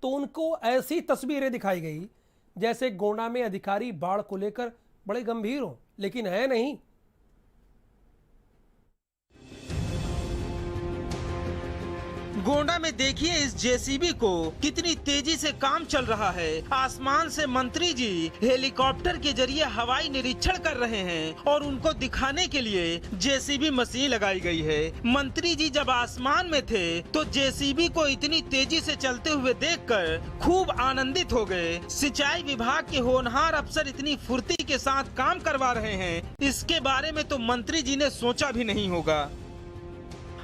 तो उनको ऐसी तस्वीरें दिखाई गई जैसे गोंडा में अधिकारी बाढ़ को लेकर बड़े गंभीर हों, लेकिन है नहीं। गोंडा में देखिए इस जेसीबी को कितनी तेजी से काम चल रहा है। आसमान से मंत्री जी हेलीकॉप्टर के जरिए हवाई निरीक्षण कर रहे हैं और उनको दिखाने के लिए जेसीबी मशीन लगाई गई है। मंत्री जी जब आसमान में थे तो जेसीबी को इतनी तेजी से चलते हुए देखकर खूब आनंदित हो गए। सिंचाई विभाग के होनहार अफसर इतनी फुर्ती के साथ काम करवा रहे हैं, इसके बारे में तो मंत्री जी ने सोचा भी नहीं होगा।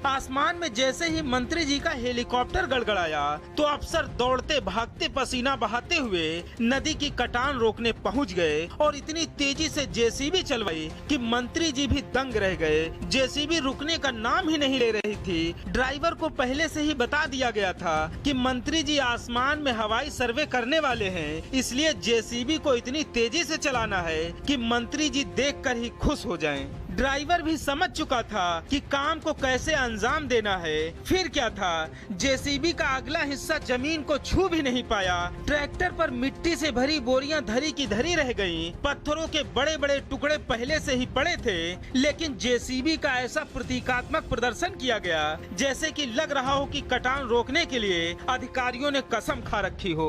आसमान में जैसे ही मंत्री जी का हेलीकॉप्टर गड़गड़ाया तो अफसर दौड़ते भागते पसीना बहाते हुए नदी की कटान रोकने पहुंच गए और इतनी तेजी से जेसीबी चलवाई कि मंत्री जी भी दंग रह गए। जेसीबी रुकने का नाम ही नहीं ले रही थी। ड्राइवर को पहले से ही बता दिया गया था कि मंत्री जी आसमान में हवाई सर्वे करने वाले हैं, इसलिए जेसीबी को इतनी तेजी से चलाना है कि मंत्री जी देखकर ही खुश हो जाएं। ड्राइवर भी समझ चुका था कि काम को कैसे अंजाम देना है। फिर क्या था, जेसीबी का अगला हिस्सा जमीन को छू भी नहीं पाया। ट्रैक्टर पर मिट्टी से भरी बोरियां धरी की धरी रह गईं। पत्थरों के बड़े बड़े टुकड़े पहले से ही पड़े थे, लेकिन जेसीबी का ऐसा प्रतीकात्मक प्रदर्शन किया गया जैसे कि लग रहा हो कि कटान रोकने के लिए अधिकारियों ने कसम खा रखी हो।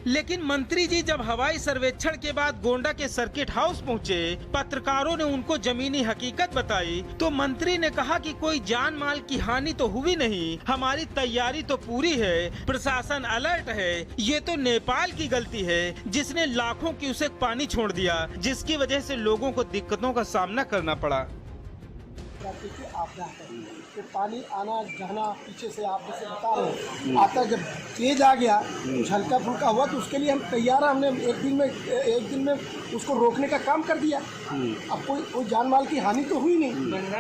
लेकिन मंत्री जी जब हवाई सर्वेक्षण के बाद गोंडा के सर्किट हाउस पहुंचे, पत्रकारों ने उनको जमीनी हकीकत बताई तो मंत्री ने कहा कि कोई जान माल की हानि तो हुई नहीं, हमारी तैयारी तो पूरी है, प्रशासन अलर्ट है। ये तो नेपाल की गलती है जिसने लाखों क्यूसेक पानी छोड़ दिया, जिसकी वजह से लोगों को दिक्कतों का सामना करना पड़ा। प्राकृतिक आपदा है तो पानी आना जाना पीछे से आप जैसे बता रहे हैं आता, जब तेज आ गया कुछ हल्का फुल्का हुआ तो उसके लिए हम तैयार हैं। हमने एक दिन में उसको रोकने का काम कर दिया। अब कोई जान माल की हानि तो हुई नहीं,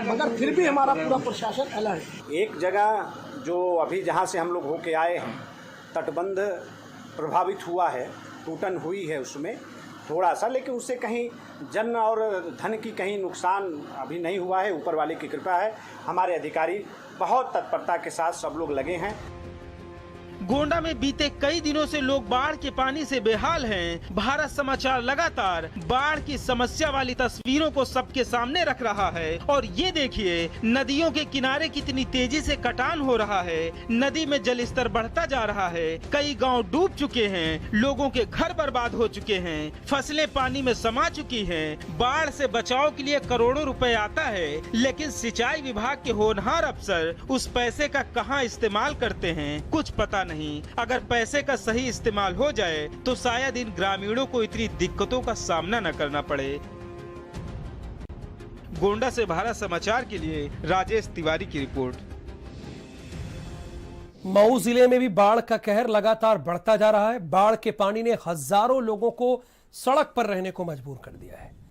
मगर फिर भी हमारा पूरा प्रशासन अलर्ट। एक जगह जो अभी जहाँ से हम लोग होके आए हैं, तटबंध प्रभावित हुआ है, टूटन हुई है उसमें थोड़ा सा, लेकिन उससे कहीं जन और धन की कहीं नुकसान अभी नहीं हुआ है। ऊपर वाले की कृपा है, हमारे अधिकारी बहुत तत्परता के साथ सब लोग लगे हैं। गोंडा में बीते कई दिनों से लोग बाढ़ के पानी से बेहाल हैं। भारत समाचार लगातार बाढ़ की समस्या वाली तस्वीरों को सबके सामने रख रहा है और ये देखिए नदियों के किनारे कितनी तेजी से कटान हो रहा है। नदी में जलस्तर बढ़ता जा रहा है, कई गांव डूब चुके हैं, लोगों के घर बर्बाद हो चुके हैं, फसलें पानी में समा चुकी हैं। बाढ़ से बचाव के लिए करोड़ों रुपए आता है, लेकिन सिंचाई विभाग के होनहार अफसर उस पैसे का कहां इस्तेमाल करते हैं कुछ पता नहीं। अगर पैसे का सही इस्तेमाल हो जाए तो शायद इन ग्रामीणों को इतनी दिक्कतों का सामना न करना पड़े। गोंडा से भारत समाचार के लिए राजेश तिवारी की रिपोर्ट। मऊ जिले में भी बाढ़ का कहर लगातार बढ़ता जा रहा है। बाढ़ के पानी ने हजारों लोगों को सड़क पर रहने को मजबूर कर दिया है।